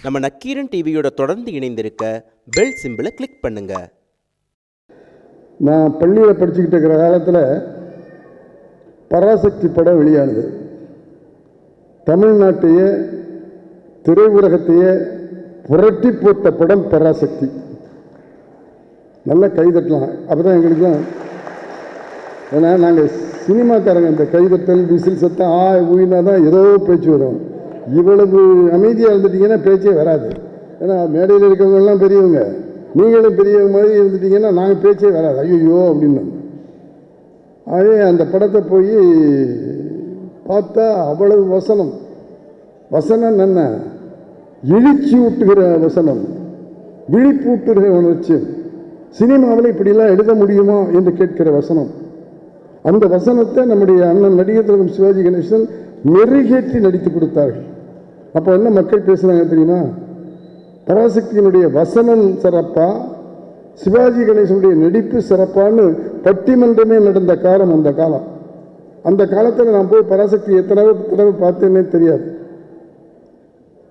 நம்ம நக்கீரன் டிவியோட தொடர்ந்து இணைந்திருக்க பெல் சிம்பிளை கிளிக் பண்ணுங்க. நான் பள்ளியில் படிச்சுக்கிட்டு இருக்கிற காலத்தில் பராசக்தி படம் வெளியானது. தமிழ்நாட்டையே திரையுலகத்தையே புரட்டி போட்ட படம் பராசக்தி. நல்லா கைதட்டலாம். அப்போ தான் எங்களுக்குலாம், ஏன்னா நாங்கள் சினிமாக்காரங்க இந்த கைதட்டல் விசில் சத்தம் ஊயினா தான் ஏதோ பேச்சு வரும். இவ்வளவு அமைதியாக இருந்துட்டீங்கன்னா பேச்சே வராது. ஏன்னா மேடையில் இருக்கிறவங்கெல்லாம் பெரியவங்க, நீங்களும் பெரியவங்க மாதிரி இருந்துட்டீங்கன்னா நாங்கள் பேச்சே வராது. ஐயோ அப்படின்னு. அதே அந்த படத்தை போய் பார்த்தா அவ்வளவு வசனம். வசனம் என்ன? இழிச்சி ஊட்டுகிற வசனம், விழிப்பூட்டுகிற உணர்ச்சி. சினிமாவில் இப்படிலாம் எழுத முடியுமா என்று கேட்கிற வசனம். அந்த வசனத்தை நம்முடைய அண்ணன் நடிகர் திலகம் சிவாஜி கணேசன் மெருகேற்றி நடித்து கொடுத்தார்கள். அப்போ என்ன மக்கள் பேசுகிறாங்க தெரியுமா? பராசக்தியினுடைய வசனம் சிறப்பா, சிவாஜி கணேசனுடைய நடிப்பு சிறப்பான்னு பட்டிமன்றமே நடந்த காலம் அந்த காலம். அந்த காலத்தில் நான் போய் பராசக்தி எத்தனை தடவை பார்த்தேன்னே தெரியாது.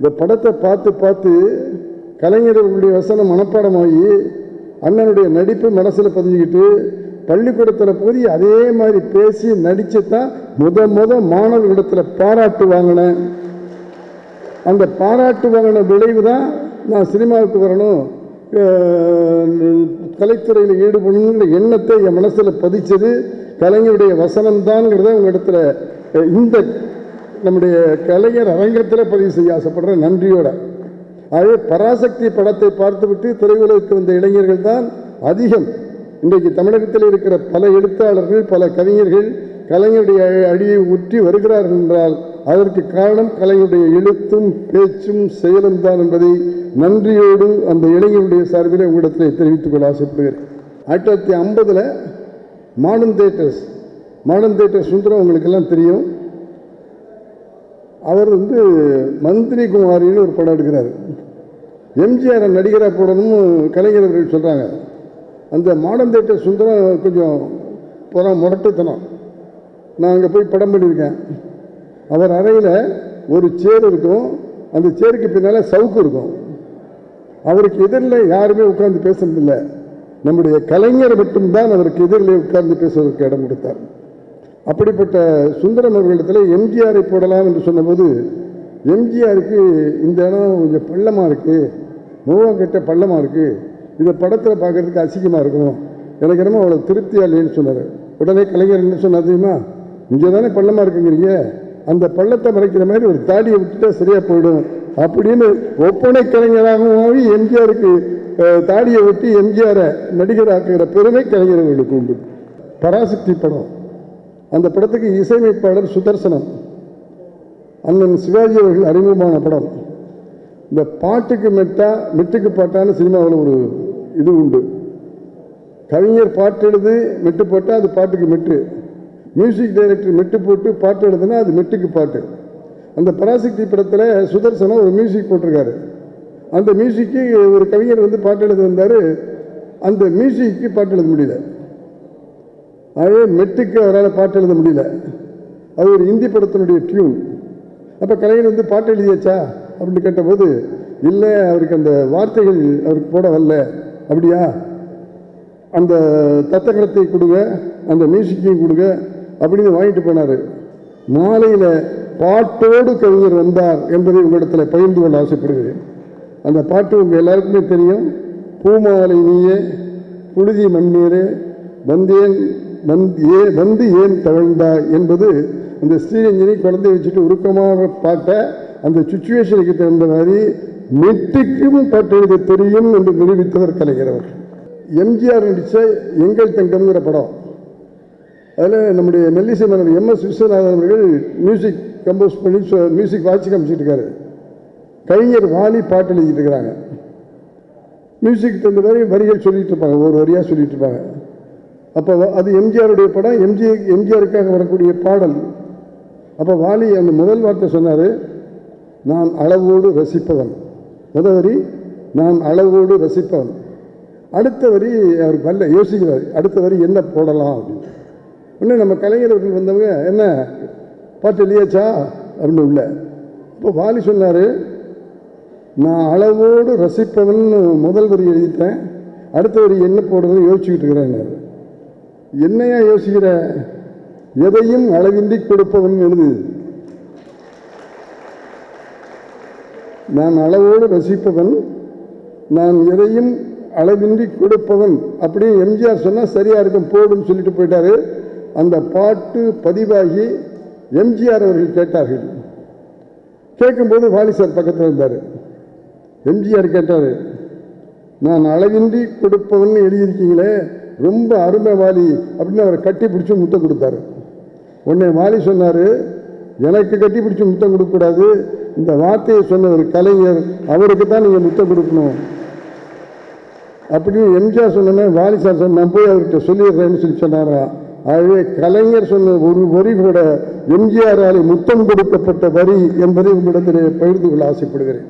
இந்த படத்தை பார்த்து பார்த்து கலைஞர்களுடைய வசனம் மனப்பாடமாகி அண்ணனுடைய நடிப்பு மனசில் பதிஞ்சுக்கிட்டு பள்ளிக்கூடத்தில் போய் அதே மாதிரி பேசி நடித்து தான் முத மாணவர்களிடத்தில் பாராட்டு வாங்கினேன். அந்த பாராட்டு வாங்கின விளைவு தான் நான் சினிமாவுக்கு வரணும், கலைத்துறையில் ஈடுபடணுங்கிற எண்ணத்தை என் மனசில் பதிச்சது கலைஞருடைய வசனம் தான்ங்கிறத உங்கள் இடத்துல இந்த நம்முடைய கலைஞர் அரங்கத்தில் பதிவு செய்ய ஆசைப்படுறேன் நன்றியோட. ஆகவே பராசக்தி படத்தை பார்த்துவிட்டு திரையுலகுக்கு வந்த இளைஞர்கள் தான் அதிகம். இன்றைக்கு தமிழகத்தில் இருக்கிற பல எழுத்தாளர்கள், பல கவிஞர்கள் கலைஞருடைய அடியை உற்றி வருகிறார்கள் என்றால் அதற்கு காரணம் கலைஞருடைய எழுத்தும் பேச்சும் செயலும் தான் என்பதை நன்றியோடு அந்த இளைஞருடைய சார்பில் உங்களிடத்தில் தெரிவித்துக் கொள்ள ஆசைப்படுகிறேன். 1950 மாடர்ன் தேட்டர்ஸ் சுந்தரம் உங்களுக்கெல்லாம் தெரியும். அவர் மந்திரி குமாரின்னு ஒரு படம் எடுக்கிறார். எம்ஜிஆர் நடிகராக போடணும்னு கலைஞர் அவர்கள் சொல்கிறாங்க. அந்த மாடர்ன் தேட்டர் சுந்தரம் கொஞ்சம் முரட்டுத்தனம். நான் அங்கே போய் படம் பண்ணியிருக்கேன். அவர் அறையில் ஒரு சேர் இருக்கும், அந்த சேருக்கு பின்னால் சவுக்கு இருக்கும். அவருக்கு எதிரில் யாருமே உட்கார்ந்து பேசுறதில்லை. நம்முடைய கலைஞர் மட்டும்தான் அவருக்கு எதிரில் உட்கார்ந்து பேசுவதற்கு இடம் கொடுத்தார். அப்படிப்பட்ட சுந்தரம் அவர்களிடத்தில் எம்ஜிஆரை போடலாம் என்று சொன்னபோது, எம்ஜிஆருக்கு இந்த இடம் கொஞ்சம் பள்ளமாக இருக்குது, மூவங்கிட்ட பள்ளமாக இருக்குது, இதை படத்தில் பார்க்குறதுக்கு அசிங்கமாக இருக்கும், எனக்கு என்னமோ அவ்வளோ திருப்தியாக இல்லைன்னு சொன்னார். உடனே கலைஞர் என்ன சொன்னார் தெரியுமா? இங்கே தானே பள்ளமாக இருக்குங்கிறீங்க, அந்த பள்ளத்தை மறைக்கிற மாதிரி ஒரு தாடியை விட்டுட்டா சரியாக போயிடும் அப்படின்னு ஒப்பனை கலைஞராகவும் எம்ஜிஆருக்கு தாடியை விட்டு எம்ஜிஆரை நடிகராக்குகிற பெருமை கலைஞர்களுக்கு உண்டு. பராசக்தி படம், அந்த படத்துக்கு இசையமைப்பாளர் சுதர்சனம், அண்ணன் சிவாஜி அவர்கள் அறிமுகமான படம். இந்த பாட்டுக்கு மெட்டுக்கு பாட்டான சினிமாவில் ஒரு இது உண்டு. கவிஞர் பாட்டு எழுது மெட்டு போட்டால் அது பாட்டுக்கு மெட்டு, மியூசிக் டைரக்டர் மெட்டு போட்டு பாட்டு எழுதுனா அது மெட்டுக்கு பாட்டு. அந்த பராசக்தி படத்தில் சுதர்சனம் ஒரு மியூசிக் போட்டிருக்காரு. அந்த மியூசிக்கு ஒரு கவிஞர் பாட்டு எழுத வந்தார். அந்த மியூசிக்கு பாட்டு எழுத முடியல, அதே மெட்டுக்கு அவரால் பாட்டு எழுத முடியல. அது ஒரு இந்தி படத்தினுடைய டியூன். அப்போ கலைஞர் பாட்டு எழுதியாச்சா அப்படின்னு கேட்டபோது, இல்லை அவருக்கு அந்த வார்த்தைகள் அவருக்கு போட வரல. அப்படியா, அந்த தத்தகரத்தை கொடுங்க, அந்த மியூசிக்கையும் கொடுங்க அப்படின்னு வாங்கிட்டு போனார். மாலையில் பாட்டோடு கவிஞர் வந்தார் என்பதை உங்களிடத்தில் பகிர்ந்து கொள்ள ஆசைப்படுகிறேன். அந்த பாட்டு உங்கள் எல்லாருக்குமே தெரியும். பூமாலை நீயே புழுதி மண்ணீரே வந்து ஏன் தவழ்ந்தாய் என்பது அந்த ஸ்ரீரஞ்சனி குழந்தைய வச்சுட்டு உருக்கமாக பாட்ட அந்த சுச்சுவேஷனுக்கு தகுந்த மாதிரி மெட்டுக்கும் பாட்டு எழுத தெரியும் என்று நிரூபித்தவர் கலைஞர் அவர். எம்ஜிஆர் நடித்த எங்கள் தங்கம்ங்கிற படம், அதில் நம்முடைய மெல்லிசை மன்னர் MS விஸ்வநாதன் அவர்கள் மியூசிக் கம்போஸ் பண்ணி மியூசிக் வாட்சி காமிச்சிட்டு இருக்காரு. கவிஞர் வாலி பாட்டு எழுதிட்டு இருக்கிறாங்க. மியூசிக் தகுந்த மாதிரி வரிகள் சொல்லிட்டு இருப்பாங்க, ஒரு வரியாக சொல்லிட்டு இருப்பாங்க. அப்போ அது எம்ஜிஆருடைய படம், எம்ஜிஆருக்காக வரக்கூடிய பாடல். அப்போ வாலி அந்த முதல் வார்த்தை சொன்னார், நான் அளவோடு ரசிப்பவன். முதல் வரி நான் அளவோடு ரசிப்பவன். அடுத்த வரி அவருக்கு வரல, யோசிக்கிறார் அடுத்த வரி என்ன போடலாம் அப்படின்னு. இன்னும் நம்ம கலைஞர்கள் வந்தவங்க என்ன பாட்டு இல்லையாச்சா அப்படின்னு உள்ள. இப்போ வாலி சொன்னார், நான் அளவோடு ரசிப்பவன் முதல் வரி எழுதிட்டேன், அடுத்த வரி என்ன போடுறதுன்னு யோசிச்சுக்கிட்டு இருக்கிறேன். என்னையா யோசிக்கிற, எதையும் அளவின்றி கொடுப்பவன் எழுது. நான் அளவோடு ரசிப்பவன், நான் எதையும் அளவின்றி கொடுப்பவன் அப்படியே எம்ஜிஆர் சொன்னால் சரியாக இருக்கும் போடுன்னு சொல்லிட்டு போயிட்டாரு. அந்த பாட்டு பதிவாகி எம்ஜிஆர் அவர்கள் கேட்டார்கள். கேட்கும்போது வாலி சார் பக்கத்தில் இருந்தார். எம்ஜிஆர் கேட்டார், நான் அளவின்றி கொடுப்பவன் எழுதியிருக்கீங்களே, ரொம்ப அருமை வாலி அப்படின்னு அவரை கட்டி பிடிச்சி முத்தம் கொடுத்தாரு. உடனே வாலி சொன்னார், எனக்கு கட்டி பிடிச்சி முத்தம் கொடுக்கக்கூடாது, இந்த வார்த்தையை சொன்ன ஒரு கலைஞர், அவருக்கு தான் நீங்கள் முத்தம் கொடுக்கணும் அப்படின்னு எம்ஜிஆர் சொன்னோன்னே வாலி சார் சொன்ன, நான் போய் அவர்கிட்ட சொல்லிடுறேன்னு சொல்லி சொன்னாரா. ஆகவே கலைஞர் சொன்ன ஒரு வரி கூட எம்ஜிஆரால் முத்தம் கொடுக்கப்பட்ட வரி என்பதை உங்களிடத்தில் பகிர்ந்து கொள்ள ஆசைப்படுகிறேன்.